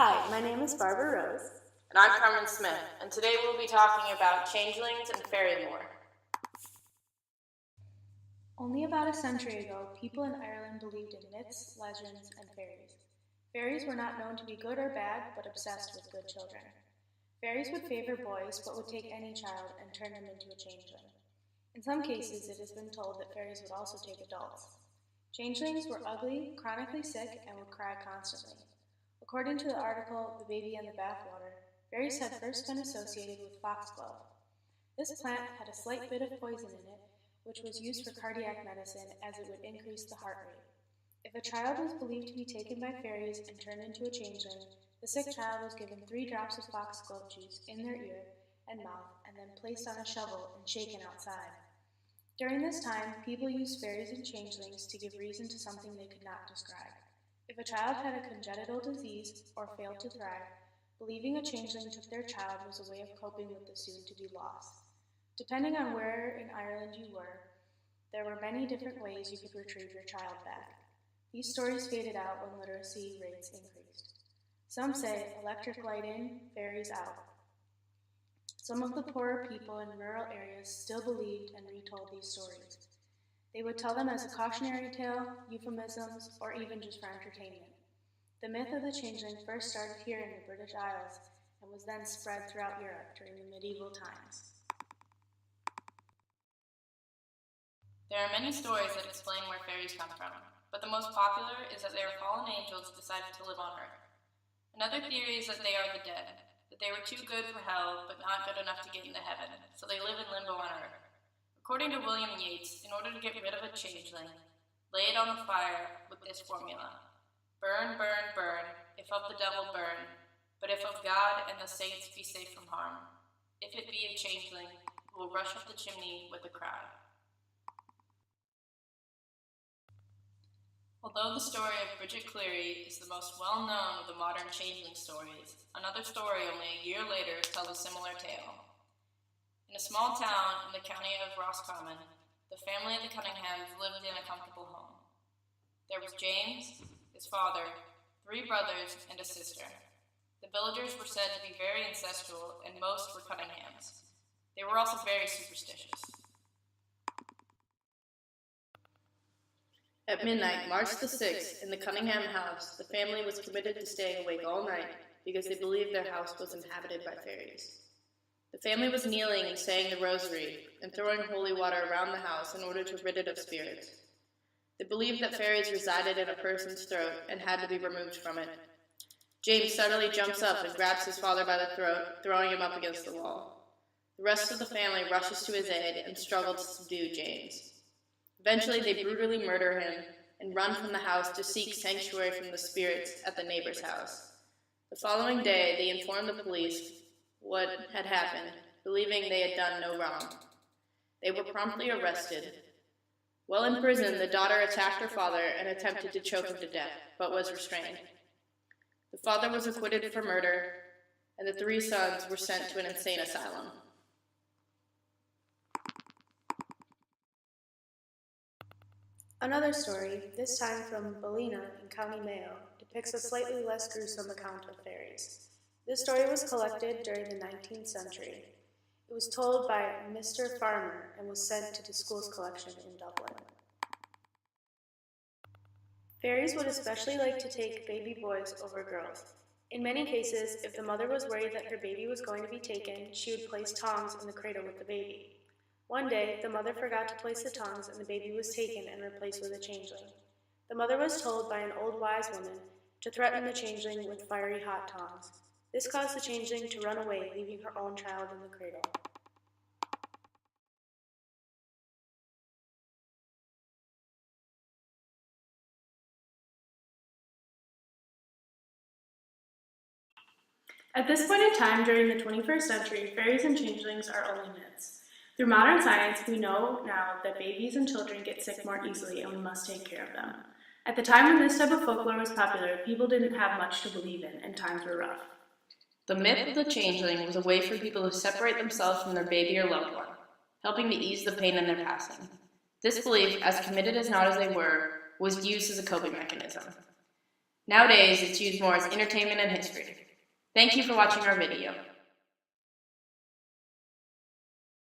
Hi, my name is Barbara Rose. And I'm Carmen Smith, and today we'll be talking about changelings and fairy lore. Only about a century ago, people in Ireland believed in myths, legends, and fairies. Fairies were not known to be good or bad, but obsessed with good children. Fairies would favor boys, but would take any child and turn them into a changeling. In some cases, it has been told that fairies would also take adults. Changelings were ugly, chronically sick, and would cry constantly. According to the article, The Baby and the Bathwater, fairies had first been associated with foxglove. This plant had a slight bit of poison in it, which was used for cardiac medicine as it would increase the heart rate. If a child was believed to be taken by fairies and turned into a changeling, the sick child was given 3 drops of foxglove juice in their ear and mouth and then placed on a shovel and shaken outside. During this time, people used fairies and changelings to give reason to something they could not describe. If a child had a congenital disease or failed to thrive, believing a changeling took their child was a way of coping with the soon-to-be loss. Depending on where in Ireland you were, there were many different ways you could retrieve your child back. These stories faded out when literacy rates increased. Some say electric light in, fairies out. Some of the poorer people in rural areas still believed and retold these stories. They would tell them as a cautionary tale, euphemisms, or even just for entertainment. The myth of the changeling first started here in the British Isles and was then spread throughout Europe during the medieval times. There are many stories that explain where fairies come from, but the most popular is that they are fallen angels decided to live on Earth. Another theory is that they are the dead, that they were too good for hell but not good enough to get into heaven, so they live in limbo on Earth. According to William Yeats, in order to get rid of a changeling, lay it on the fire with this formula: burn, burn, burn, if of the devil burn, but if of God and the saints be safe from harm. If it be a changeling, it will rush up the chimney with a cry. Although the story of Bridget Cleary is the most well-known of the modern changeling stories, another story only a year later tells a similar tale. In a small town in the county of Roscommon, the family of the Cunninghams lived in a comfortable home. There was James, his father, 3 brothers, and a sister. The villagers were said to be very ancestral, and most were Cunninghams. They were also very superstitious. At midnight, March the 6th, in the Cunningham house, the family was committed to staying awake all night because they believed their house was inhabited by fairies. The family was kneeling and saying the rosary and throwing holy water around the house in order to rid it of spirits. They believed that fairies resided in a person's throat and had to be removed from it. James suddenly jumps up and grabs his father by the throat, throwing him up against the wall. The rest of the family rushes to his aid and struggle to subdue James. Eventually, they brutally murder him and run from the house to seek sanctuary from the spirits at the neighbor's house. The following day, they informed the police what had happened, believing they had done no wrong. They were promptly arrested. While in prison, the daughter attacked her father and attempted to choke him to death, but was restrained. The father was acquitted for murder, and the 3 sons were sent to an insane asylum. Another story, this time from Ballina in County Mayo, depicts a slightly less gruesome account of fairies. This story was collected during the 19th century. It was told by Mr. Farmer and was sent to the school's collection in Dublin. Fairies would especially like to take baby boys over girls. In many cases, if the mother was worried that her baby was going to be taken, she would place tongs in the cradle with the baby. One day, the mother forgot to place the tongs and the baby was taken and replaced with a changeling. The mother was told by an old wise woman to threaten the changeling with fiery hot tongs. This caused the changeling to run away, leaving her own child in the cradle. At this point in time during the 21st century, fairies and changelings are only myths. Through modern science, we know now that babies and children get sick more easily and we must take care of them. At the time when this type of folklore was popular, people didn't have much to believe in and times were rough. The myth of the changeling was a way for people to separate themselves from their baby or loved one, helping to ease the pain in their passing. This belief, as committed as not as they were, was used as a coping mechanism. Nowadays, it's used more as entertainment and history. Thank you for watching our video.